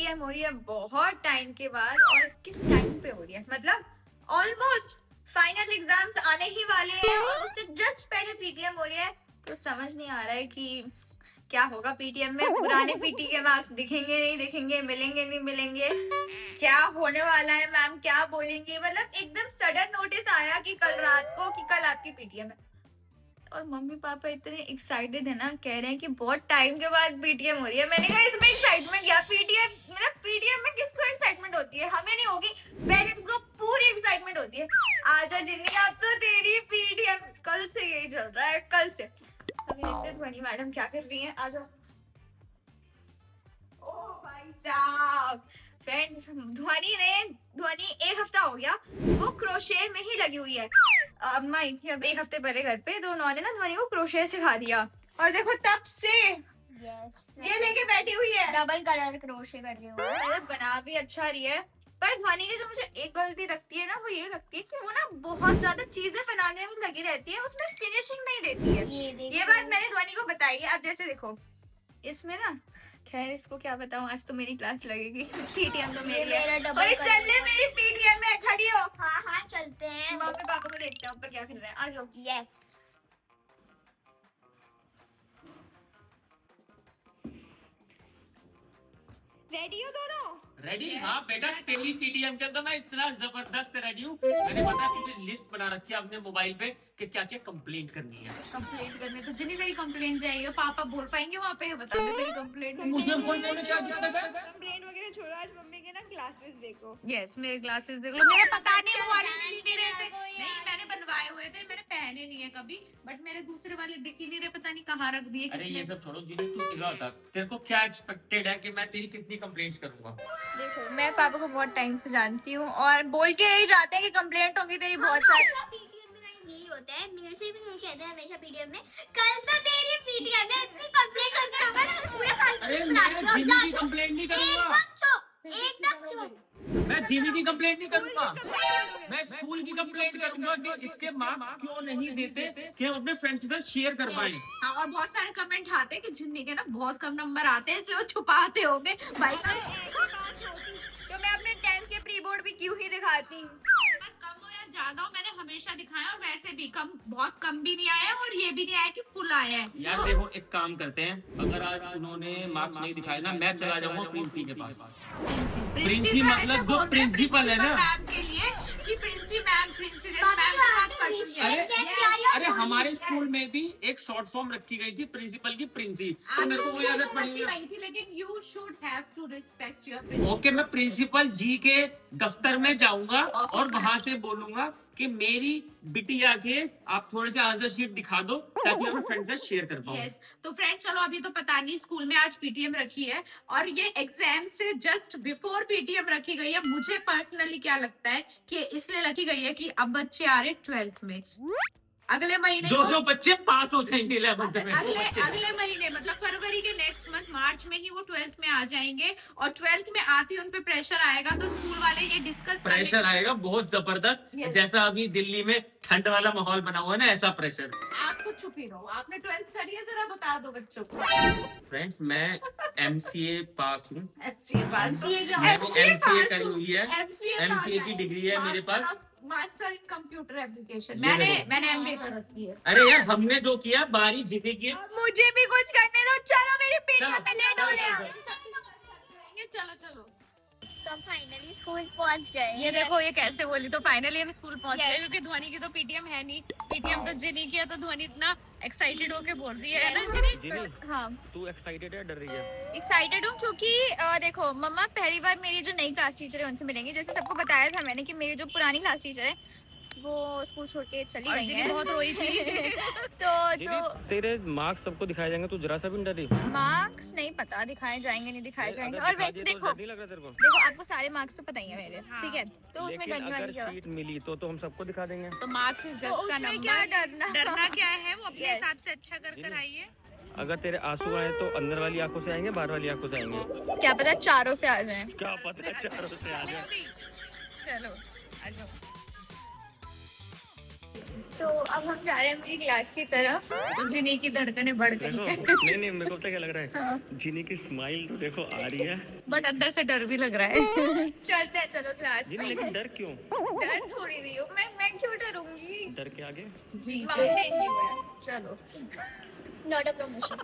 PTM हो रही है बहुत टाइम के बाद, और किस टाइम पे हो रही है, मतलब ऑलमोस्ट फाइनल एग्जाम्स आने ही वाले हैं और उससे जस्ट पहले पीटीएम हो रही है। तो समझ नहीं आ रहा है कि क्या होगा पीटीएम में। पुराने पीटी के मार्क्स दिखेंगे नहीं दिखेंगे, मिलेंगे नहीं मिलेंगे, क्या होने वाला है, मैम क्या बोलेंगी। मतलब एकदम सडन नोटिस आया कि कल रात को कि कल आपकी पीटीएम है, और मम्मी पापा इतने एक्साइटेड है ना, कह रहे हैं कि बहुत टाइम के बाद पीटीएम हो रही है। मैंने कहा इसमें एक्साइटमेंट क्या, पीटीएम मतलब पीटीएम में किसको एक्साइटमेंट होती है, हमें नहीं होगी, पेरेंट्स को पूरी एक्साइटमेंट होती है। आजा जिन्नी अब तो तेरी पीटीएम, कल से यही चल रहा है, कल से। अभी देखते हैं ध्वनि मैडम क्या कर रही हैं, आ जाओ। ओ भाई साहब, फ्रेंड्स ध्वनि एक हफ्ता हो गया वो क्रोशे में ही लगी हुई है। अम्मा आई थी अब एक हफ्ते पहले घर पे, तो उन्होंने ना ध्वनि को क्रोशे सिखा दिया, और देखो तब से ये लेके बैठी हुई है। डबल कलर क्रोशे कर रही हूँ। मतलब बना भी अच्छा रही है, पर ध्वनि की जो मुझे एक गलती लगती है ना, वो ये लगती है कि वो ना बहुत ज्यादा चीजें बनाने में लगी रहती है, उसमें फिनिशिंग नहीं देती है। ये बात मैंने ध्वनि को बताई है। अब जैसे देखो इसमें ना, खैर इसको क्या बताऊं, आज तो मेरी क्लास लगेगी, पीटीएम तो मेरी है। अरे चल ले मेरी पीटीएम में, खड़ी हो। हाँ हाँ चलते हैं। मम्मी पापा को देखते हैं ऊपर क्या कर रहे हैं, आ जाओ। यस रेडी हो दोनों? रेडी? हाँ बेटा, तेरी पीटीएम के अंदर मैं इतना जबरदस्त रेडी हूँ। मैंने पता तुझे लिस्ट बना रखी है अपने मोबाइल पे कि क्या क्या कंप्लेंट करनी है। कंप्लेंट करने तो जितनी तेरी कंप्लेंट जाएगी पापा बोल पाएंगे वहाँ पे, बता दे तेरी कंप्लेंट। मुझे बोलने में क्या दिक्कत है? कंप्लेंट वगैरह छोड़ो, आज मम्मी के ना क्लासेस देखो। यस, मेरे ग्लासेस देख लो, मेरे पता नहीं वो वाले दिख नहीं रहे थे। नहीं, मैंने बनवाए हुए थे, मैंने पहने नहीं है कभी, बट मेरे दूसरे वाले दिख ही नहीं रहे, पता नहीं कहाँ रख दिए अरे किसने। ये सब छोड़ो, जिन्हें तू इला होता, तेरे को क्या एक्सपेक्टेड है कि मैं तेरी कितनी कंप्लेंट्स करूंगा? देखो मैं पापा को बहुत टाइम से जानती हूँ, और बोल के यही जाते हैं कि कंप्लेंट होगी तेरी बहुत सारी। पीटीएम में यही होता है, मेरे से भी नहीं कहते हैं हमेशा पीटीएम में, कल तो तेरी पीटीएम में इतनी कंप्लेंट करके होगा ना पूरे साल। अरे मैं धीमी की कंप्लेंट नहीं करूंगा, एकदम चुप। मैं धीमी की कंप्लेंट नहीं करूंगा, मैं स्कूल की कंप्लेंट करूंगा कि इसके मार्क्स क्यों नहीं देते कि हम अपने फ्रेंड्स के साथ शेयर कर पाए। हाँ, और बहुत सारे कमेंट आते हैं कि झुन्नी के ना बहुत कम नंबर आते हैं, इसलिए वो छुपाते होंगे भाई। तो मैं अपने 10th के प्री बोर्ड भी क्यों ही दिखाती हूँ, कम हो या ज्यादा हो, मैंने हमेशा दिखाया, और वैसे भी कम, बहुत कम भी नहीं आया और ये भी नहीं आया कि फुल आया है। यार देखो, एक काम करते हैं, अगर आज उन्होंने मार्क्स नहीं दिखाए ना, मैं चला जाऊंगा प्रिंसी के पास। प्रिंसी मतलब जो प्रिंसिपल है ना, मैम के लिए कि प्रिंसी मैम, प्रिंसी मैम के साथ पढ़ी हुई है। अरे हमारे स्कूल में भी एक शॉर्ट फॉर्म रखी गई थी प्रिंसिपल की, प्रिंसी, तो मेरे को वही आदत पड़ी है। थी, लेकिन you should have to respect your principal. Okay, मैं प्रिंसिपल जी के दफ्तर में जाऊंगा और वहां से बोलूंगा कि मेरी बिटिया के आप थोड़े से आंसर शीट दिखा दो ताकि मैं अपने फ्रेंड से शेयर कर पाऊँ। यस, तो फ्रेंड्स चलो, अभी तो पता नहीं, स्कूल में आज पीटीएम रखी है और ये एग्जाम से जस्ट बिफोर पीटीएम रखी गई है। मुझे पर्सनली क्या लगता है कि इसलिए रखी गई है कि अब बच्चे आ रहे 12th में, अगले महीने जो बच्चे पास हो जाएंगे 11th में, अगले महीने मतलब फरवरी के नेक्स्ट मंथ, मार्च में ही वो 12th में आ जाएंगे, और 12th में आते ही उन पे प्रेशर आएगा, तो स्कूल वाले ये डिस्कस प्रेशर आएगा बहुत जबरदस्त। Yes. जैसा अभी दिल्ली में ठंड वाला माहौल बना हुआ है ना, ऐसा प्रेशर। आप तो चुप ही रहो, आपने 12th करी है, जरा बता दो बच्चों को। फ्रेंड्स, मैं MCA पास हूँ, एमसीए पास, MCA करी हुई है, MCA MCA की डिग्री है मेरे पास। Master in computer application. ये मैंने MBA कर रखी है। अरे यार, हमने जो किया बारी जीते की। मुझे भी कुछ करने दो, चलो मेरी पीटीएम चलो, में लेट हो चलो, रहा चलो। है। चलो चलो, तो फाइनली स्कूल पहुंच गए। ये देखो ये कैसे बोली, तो फाइनली हम स्कूल पहुंच गए, Yes. क्योंकि ध्वनि की तो पीटीएम है नहीं, पीटीएम तो जिनी किया, तो ध्वनि इतना एक्साइटेड होके बोल रही है ना जिनी। हाँ, तू एक्साइटेड है, डर रही है? एक्साइटेड हूँ क्योंकि देखो मम्मा, पहली बार मेरी जो नई क्लास टीचर है उनसे मिलेंगे। जैसे सबको बताया था मैंने कि मेरी जो पुरानी क्लास टीचर है वो स्कूल छोड़ के चली गई है, बहुत रोई थी। तो तेरे मार्क्स सबको दिखाए जाएंगे, तू जरा सा भी नहीं डरी? मार्क्स नहीं पता दिखाए जाएंगे नहीं दिखाए जाएंगे, अगर और दिखा वैसे दिए तो देखो डर नहीं लग रहा तेरे को? देखो आपको सारे मार्क्स तो पता ही है मेरे, ठीक है, तो उसमें लेकिन डरने वाली अगर क्या बात? सीट मिली तो हम सबको दिखा देंगे। तो मार्क्स जस्ट का नंबर, क्या डरना, डरना क्या है, वो अपने Yes. हिसाब से अच्छा कर कर आइए। अगर तेरे आंसू आए तो अंदर वाली आंखों से आएंगे, बाहर वाली आंखों से आएंगे? क्या पता चारों से आ जाए। क्या पता, चारों से आ जाए। चलो आ जाओ। तो अब हम जा रहे हैं मेरी क्लास की तरफ, तो जिन्हीं की धड़कनें बढ़ गई देखो हैं। नहीं मेरे को पता क्या लग रहा है, हाँ। जिनी की स्माइल तो देखो आ रही है, बट अंदर से डर भी लग रहा है। चलते हैं, चलो क्लास जिनी में। लेकिन डर क्यों? डर थोड़ी रही हूँ मैं क्यों डरूंगी? डर के आगे जी माउंटेन ड्यू है। चलो नॉट अ प्रमोशन।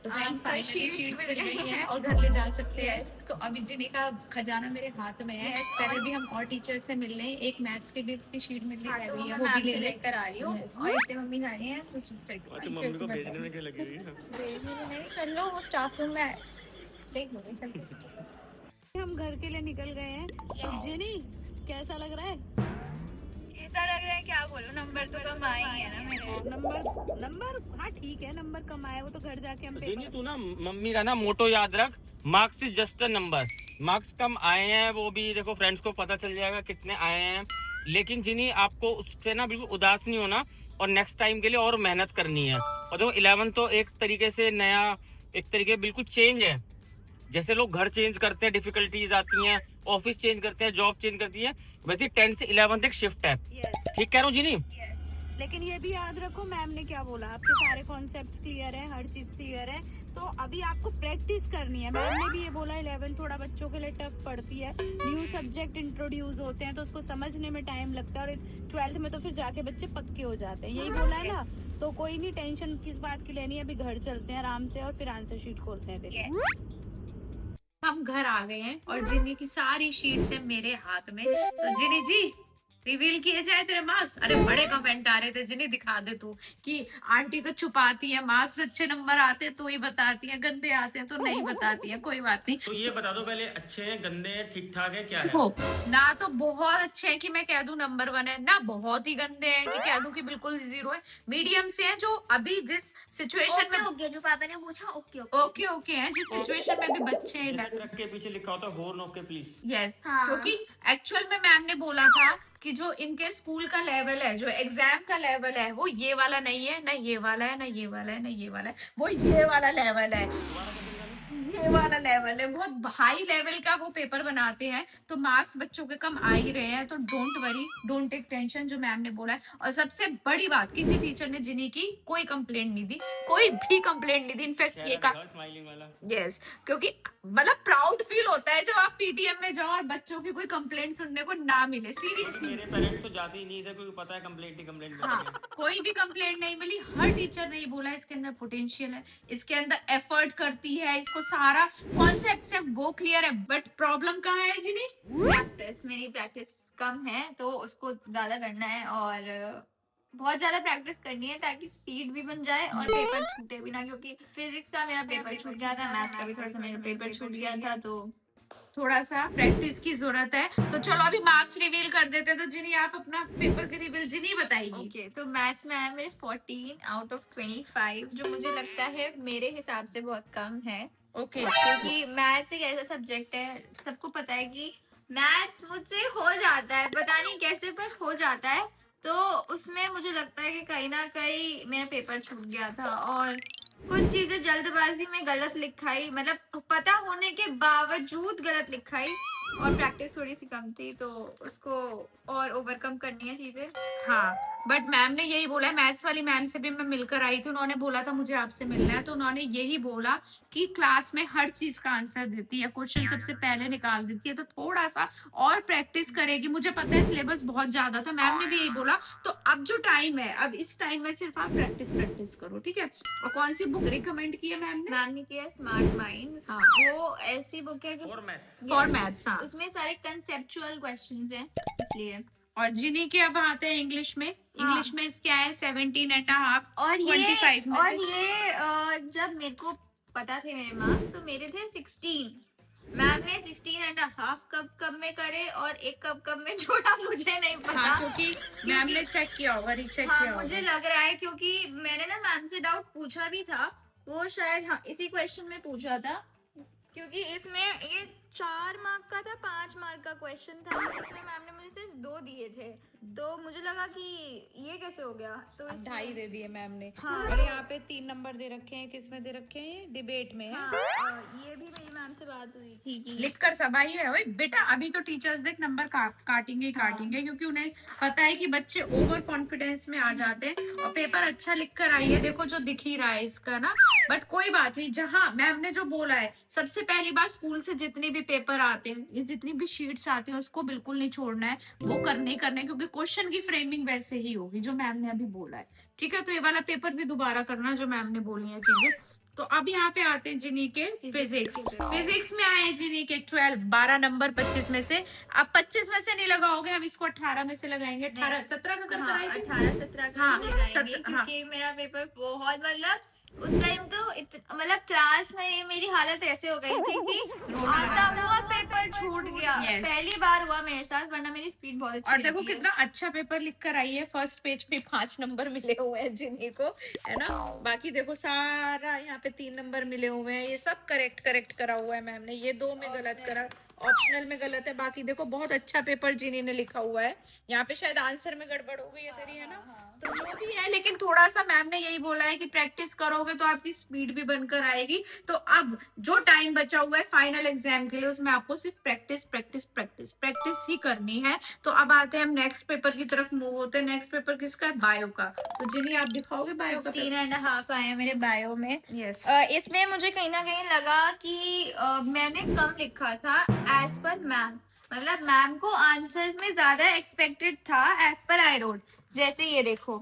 तो फ्रेंड्स फाइनली शीट मिल गई है और घर ले जा सकते हैं। तो अभी जिन्हीं का खजाना मेरे हाथ में है। पहले भी हम और टीचर से मिल रहे हैं, एक मैथ्स के बेस की शीट मिलने वाली है, वो भी लेकर आ रही हूँ। और इतने मम्मी जा रही हैं तो अच्छा मम्मी को भेजने में क्या लगी हुई है? नहीं, चल लो वो स्टाफ रूम में देख लो। हम घर के लिए निकल गए हैं। तो जिनी कैसा लग रहा है? ऐसा लग रहा है क्या बोलूं, नंबर तो कम आए ही है ना मेरे। नंबर हाँ ठीक है, नंबर कम आया, वो तो घर जाके हम जिनी पेपर तू ना मम्मी का ना मोटो याद रख, marks is just a number. Marks कम आए हैं वो भी देखो फ्रेंड्स को पता चल जाएगा कितने आए हैं, लेकिन जिनी आपको उससे ना बिल्कुल उदास नहीं होना और नेक्स्ट टाइम के लिए और मेहनत करनी है। और देखो 11 तो एक तरीके से नया, एक तरीके बिल्कुल चेंज है। जैसे लोग घर चेंज करते हैं, डिफिकल्टीज आती हैं, ऑफिस चेंज करते हैं, जॉब चेंज करती है, वैसे 10 से 11 एक शिफ्ट है। ठीक कह रहा हूँ जिनी? लेकिन ये भी याद रखो मैम ने क्या बोला, आपके सारे कॉन्सेप्ट्स क्लियर है, हर चीज क्लियर है, तो अभी आपको प्रैक्टिस करनी है। मैम ने भी ये बोला 11 थोड़ा बच्चों के लिए टफ पड़ती है, न्यू सब्जेक्ट इंट्रोड्यूस होते हैं तो उसको समझने में टाइम लगता है, और 12th में तो फिर जाके बच्चे पक्के हो जाते हैं, यही बोला है ना। तो कोई नहीं, टेंशन किस बात की लेनी है, अभी घर चलते हैं आराम से और फिर आंसर शीट खोलते हैं तेरे। हम घर आ गए हैं और जिन्नी की सारी शीट्स है मेरे हाथ में। तो जिन्नी जी रिवील किए जाए तेरे मार्क्स। अरे बड़े कमेंट आ रहे थे, जिन्नी दिखा दे तू कि आंटी तो छुपाती है, मार्क्स अच्छे नंबर आते हैं तो ही बताती है, गंदे आते हैं तो नहीं बताती है। कोई बात नहीं, तो ये बता दो पहले, अच्छे हैं, गंदे हैं, ठीक ठाक है, क्या है? देखो ना तो बहुत अच्छे हैं कि मैं कह दूं नंबर 1 है, ना बहुत ही गंदे हैं कि कह दूं कि बिल्कुल 0 है। मीडियम से है, जो अभी जिस सिचुएशन में ओके जो पापा ने पूछा ओके ओके ओके है, जिस सिचुएशन में भी बच्चे हैं। जैसे ट्रक के पीछे लिखा होता है हॉर्न ऑफ के प्लीज। यस हाँ। क्योंकि एक्चुअल में मैम ने बोला था कि जो इनके स्कूल का लेवल है, जो एग्जाम का लेवल है, वो ये वाला नहीं है, ना ये वाला है, ना ये वाला है, ना ये वाला है, वो ये वाला लेवल है, ये वाला लेवल है। बहुत हाई लेवल का वो पेपर बनाते हैं, तो मार्क्स बच्चों के कम आ ही रहे हैं। तो don't worry, don't take tension, जो मैम ने बोला है। और सबसे बड़ी बात, किसी टीचर ने जिनी की कोई कंप्लेंट नहीं दी, कोई भी कंप्लेंट नहीं दी। इनफैक्ट ये का स्माइलिंग वाला। यस क्योंकि मतलब प्राउड फील होता है जब आप पीटीएम में जाओ और बच्चों की कोई कंप्लेंट सुनने को ना मिले। सीरियसली मेरे पेरेंट्स तो जाते ही नहीं थे, क्योंकि पता है कंप्लेंट ही कंप्लेंट हाँ, कोई भी कंप्लेंट नहीं मिली। हर टीचर ने ये बोला इसके अंदर पोटेंशियल है, इसके अंदर एफर्ट करती है, इसको सारा कॉन्सेप्ट से वो क्लियर है। बट प्रॉब्लम कहाँ है जिनी? प्रैक्टिस। मेरी प्रैक्टिस कम है तो उसको ज्यादा करना है, और बहुत ज्यादा प्रैक्टिस करनी है ताकि स्पीड भी बन जाए और पेपर छूटे भी ना। क्योंकि फिजिक्स का मेरा पेपर छूट गया था, मैथ्स का भी थोड़ा सा मेरा पेपर छूट गया था, तो थोड़ा सा प्रैक्टिस की जरूरत है। तो चलो अभी मार्क्स रिवील कर देते हैं। तो जिनी आप अपना पेपर के रिवील जिनी बताइए। ओके तो मैथ्स में आया मेरे 14 आउट ऑफ 25, जो मुझे लगता है मेरे हिसाब से बहुत कम है। ओके क्योंकि मैथ्स एक ऐसा सब्जेक्ट है, सबको पता है कि मैथ्स मुझसे हो जाता है, पता नहीं कैसे पर हो जाता है। तो उसमें मुझे लगता है कि कहीं ना कहीं मेरा पेपर छूट गया था, और कुछ चीजें जल्दबाजी में गलत लिखाई, मतलब पता होने के बावजूद गलत लिखाई, और प्रैक्टिस थोड़ी सी कम थी, तो उसको और ओवरकम करनी है चीजें। हाँ बट मैम ने यही बोला है, मैथ्स वाली मैम से भी मैं मिलकर आई थी, उन्होंने बोला था मुझे आपसे मिलना है, तो उन्होंने यही बोला कि क्लास में हर चीज का आंसर देती है, क्वेश्चन सबसे पहले निकाल देती है, तो थोड़ा सा और प्रैक्टिस करेगी। मुझे पता है सिलेबस बहुत ज्यादा था, मैम ने भी यही बोला। तो अब जो टाइम है, अब इस टाइम में सिर्फ आप प्रैक्टिस करो, ठीक है। और कौन सी बुक रिकमेंड की है मैम ने? मैम ने किया स्मार्ट माइंड। हाँ वो ऐसी बुक है फॉर मैथ्स। हाँ उसमें सारे कंसेप्चुअल क्वेश्चंस हैं, इसलिए। और जिनी के अब आते हैं इंग्लिश में। इंग्लिश में क्या है 17.5 और 25 में और से। ये जब मेरे को पता थे मेरे मार्क्स, तो मेरे थे 16। मैम ने 16.5 कब में करे और एक कब में जोड़ा, मुझे नहीं पता। हाँ, क्योंकि मैम ने चेक किया होगा, रीचेक हाँ किया होगा। मुझे लग रहा है, क्योंकि मैंने ना मैम से डाउट पूछा भी था, वो शायद हाँ इसी क्वेश्चन में पूछा था, क्योंकि इसमें ये 4 मार्क का था, 5 मार्क का क्वेश्चन था, इसमें मैम ने मुझे सिर्फ 2 दिए थे। तो मुझे लगा कि ये कैसे हो गया, तो अब इसलिए- 2.5 दे दिए मैम ने। हाँ। और यहाँ पे 3 नंबर दे रखे हैं, किस में दे रखे हैं, डिबेट में है। हाँ, ये भी मेरी मैम से बात हुई थी कि लिख कर सब आई है। ओए बेटा अभी तो टीचर्स देख नंबर काटेंगे ही काटेंगे, क्योंकि उन्हें पता है कि बच्चे ओवर कॉन्फिडेंस में आ जाते हैं। और पेपर अच्छा लिख कर आई है, देखो जो दिख ही रहा है इसका ना। बट कोई बात नहीं, जहाँ मैम ने जो बोला है, सबसे पहली बार स्कूल से जितने भी पेपर आते हैं, ये जितनी भी शीट्स आती हैं, उसको बिल्कुल नहीं छोड़ना है, वो करने ही करना है, क्योंकि क्वेश्चन की फ्रेमिंग वैसे ही होगी जो मैम ने अभी बोला है। ठीक है, तो ये वाला पेपर भी दोबारा करना जो मैम ने बोली है चीजें। तो अब यहाँ पे आते हैं जिनी के फिजिक्स। फिजिक्स में आए जिनी के 12 नंबर 25 में से। अब 25 में से नहीं लगाओगे, हम इसको 18 में से लगाएंगे। 18 17 का कर हाँ, कराएंगे। 18-17 का हाँ, ही लगाएंगे, 17 हाँ। क्योंकि मेरा पेपर बहुत मतलब उस टाइम तो मतलब क्लास में मेरी हालत ऐसे हो गई थी कि आता हुआ पेपर छूट गया। Yes. पहली बार हुआ मेरे साथ, वरना मेरी स्पीड बहुत अच्छी और देखो रहती है। कितना अच्छा पेपर लिख कर आई है। फर्स्ट पेज पे 5 नंबर मिले हुए हैं जिनी को, है ना। बाकी देखो सारा यहाँ पे 3 नंबर मिले हुए हैं। ये सब करेक्ट करा हुआ है मैम ने। ये 2 में गलत करा, ऑप्शनल में गलत है। बाकी देखो बहुत अच्छा पेपर जिनी ने लिखा हुआ है। यहाँ पे शायद आंसर में गड़बड़ हो गई है तेरी, है ना। तो जो भी है, लेकिन थोड़ा सा मैम ने यही बोला है कि प्रैक्टिस करोगे तो आपकी स्पीड भी बनकर आएगी। तो अब जो टाइम बचा हुआ है फाइनल एग्जाम के लिए, उसमें आपको सिर्फ प्रैक्टिस ही करनी है। तो अब आते हैं हम नेक्स्ट पेपर की तरफ मूव होते हैं। नेक्स्ट पेपर किसका है? बायो का। तो जिनी आप दिखाओगे बायो का? 16.5 आए हैं मेरे बायो में। यस। इसमें मुझे कहीं ना कहीं लगा कि मैंने कम लिखा था एज पर मैम। मतलब मैम को आंसर्स में ज्यादा एक्सपेक्टेड था एज पर आई रोट। जैसे ये देखो,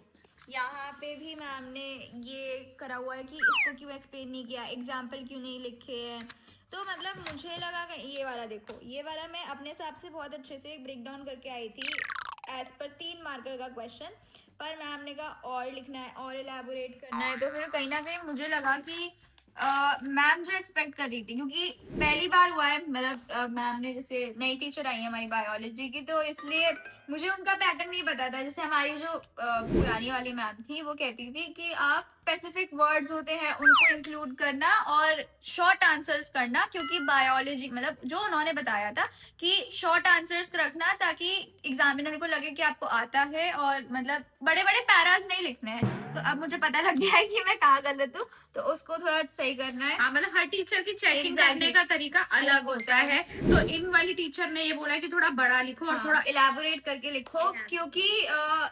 यहाँ पे भी मैम ने ये करा हुआ है कि इसको क्यों एक्सप्लेन नहीं किया, एग्जाम्पल क्यों नहीं लिखे हैं। तो मतलब मुझे लगा कि ये वाला देखो, ये वाला मैं अपने हिसाब से बहुत अच्छे से ब्रेक डाउन करके आई थी एज पर 3 मार्कर का क्वेश्चन। पर मैम ने कहा और लिखना है और एलैबोरेट करना है, तो फिर कहीं ना कहीं मुझे लगा कि मैम जो एक्सपेक्ट कर रही थी, क्योंकि पहली बार हुआ है मतलब मैम ने जैसे नई टीचर आई है हमारी बायोलॉजी की, तो इसलिए मुझे उनका पैटर्न नहीं पता था। जैसे हमारी जो पुरानी वाली मैम थी, वो कहती थी कि आप स्पेसिफिक वर्ड्स होते हैं उनको इंक्लूड करना और शॉर्ट आंसर्स करना, क्योंकि बायोलॉजी मतलब जो उन्होंने बताया था कि शॉर्ट आंसर्स रखना ताकि एग्जामिनर को लगे कि आपको आता है, और मतलब बड़े बड़े पैराज नहीं लिखने हैं। तो अब मुझे पता लग गया है कि मैं कहाँ गलत हूँ, तो उसको थोड़ा सही करना है। हाँ, मतलब हर टीचर की चेकिंग Exactly. करने का तरीका अलग होता है। तो इन वाली टीचर ने ये बोला है कि थोड़ा बड़ा लिखो और थोड़ा इलाबोरेट करके लिखो, क्योंकि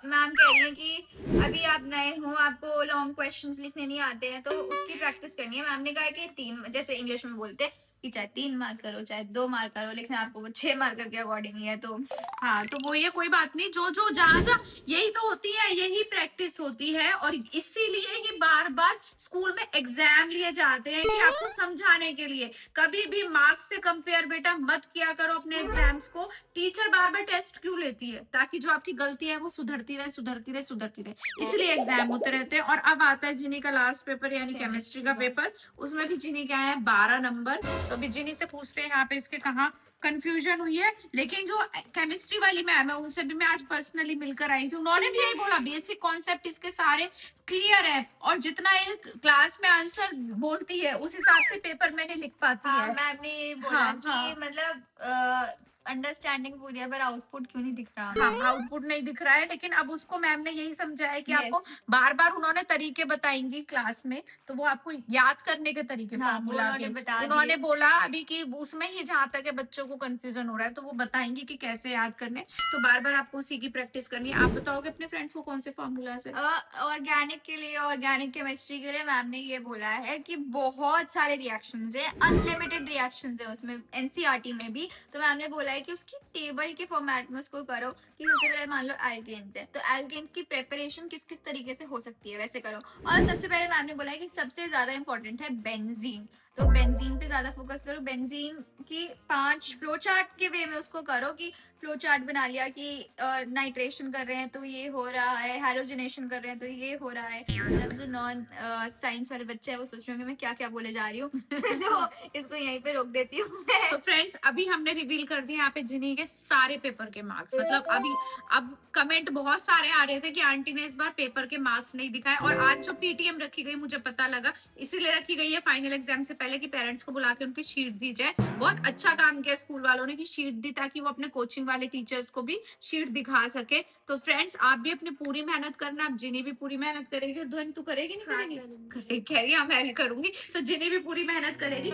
मैम कह रही है कि अभी आप नए हो, आपको लॉन्ग क्वेश्चंस लिखने नहीं आते हैं, तो उसकी प्रैक्टिस करनी है। मैम ने कहा कि 3, जैसे इंग्लिश में बोलते हैं कि चाहे 3 मार्कर हो चाहे 2 मार्कर हो, लिखना आपको वो 6 मार्कर के अकॉर्डिंग ही है। तो हाँ, तो वो ये कोई बात नहीं, जो जहाँ यही तो होती है, यही प्रैक्टिस होती है। और इसीलिए ही बार बार स्कूल में एग्जाम लिए जाते हैं कि आपको समझाने के लिए। कभी भी मार्क्स से कंपेयर बेटा मत किया करो अपने एग्जाम्स को। टीचर बार बार टेस्ट क्यों लेती है? ताकि जो आपकी गलती है वो सुधरती रहे। इसलिए एग्जाम होते रहते हैं। और अब आता है जिनी का लास्ट पेपर, यानी केमिस्ट्री का पेपर। उसमें भी जिनी के आए हैं 12 नंबर। तो अभी जिनी से पूछते हैं यहाँ पे इसके कहाँ कंफ्यूजन हुई है। लेकिन जो केमिस्ट्री वाली मैम है, उनसे भी मैं आज पर्सनली मिलकर आई थी। उन्होंने भी यही बोला, बेसिक कॉन्सेप्ट इसके सारे क्लियर है, और जितना ये क्लास में आंसर बोलती है उस हिसाब से पेपर मैंने लिख पाती है। मैम ने ये बोला हाँ, कि हाँ। मतलब अंडरस्टैंडिंग पूरी है, पर आउटपुट क्यों नहीं दिख रहा। हाँ, आउटपुट नहीं दिख रहा है। लेकिन अब उसको मैम ने यही समझाया कि Yes. आपको बार बार उन्होंने तरीके बताएंगी क्लास में, तो वो आपको याद करने के तरीके हाँ, formula वो उन्होंने के। बता दिए। उन्होंने बोला अभी कि उसमें ही जहाँ तक है बच्चों को कंफ्यूजन हो रहा है, तो वो बताएंगी कि कैसे याद करने। तो बार बार आपको उसी की प्रैक्टिस करनी है। आप बताओगे अपने फ्रेंड्स को कौन से फॉर्मूला से? ऑर्गेनिक के लिए, ऑर्गेनिक केमिस्ट्री के लिए मैम ने ये बोला है कि बहुत सारे रिएक्शंस है, अनलिमिटेड रिएक्शंस है उसमें, एनसीईआरटी में भी। तो मैम ने बोला है कि उसकी टेबल के फॉर्मेट में उसको करो कि सबसे पहले मान लो एल्केन्स है, तो एल्केन्स की प्रिपरेशन किस किस तरीके से हो सकती है वैसे करो। और सबसे पहले मैम ने बोला है कि सबसे ज्यादा इंपॉर्टेंट है बेंजीन, तो बेंजीन पे ज्यादा फोकस करो। बेंजीन की 5 फ्लो चार्ट के वे में उसको करो, कि फ्लो चार्ट बना लिया कि नाइट्रेशन कर रहे हैं तो ये हो रहा है, हाइड्रोजनेशन कर रहे हैं तो ये हो रहा है। मतलब जो नॉन साइंस वाले बच्चे हैं वो सोच रहे होंगे मैं क्या क्या बोले जा रही हूँ तो इसको यहीं पे रोक देती हूँ मैं। तो फ्रेंड्स, अभी हमने रिवील कर दिया यहाँ पे जिनी के सारे पेपर के मार्क्स। मतलब अब कमेंट बहुत सारे आ रहे थे कि आंटी ने इस बार पेपर के मार्क्स नहीं दिखाए। और आज जो पीटीएम रखी गई, मुझे पता लगा इसीलिए रखी गई है, फाइनल एग्जाम से पहले कि पेरेंट्स को बुला के उनकी शीट दी जाए। बहुत अच्छा काम किया स्कूल वालों ने कि शीट दी, ताकि वो अपने कोचिंग वाले टीचर्स को भी शीट दिखा सके। तो फ्रेंड्स आप भी अपनी पूरी मेहनत करना, आप जिन्हें भी पूरी मेहनत करेगी, ध्वन तू करेगी नहीं हाँ, करेगी? कह रही है, मैं भी करूंगी। तो जिन्हें भी पूरी मेहनत करेगी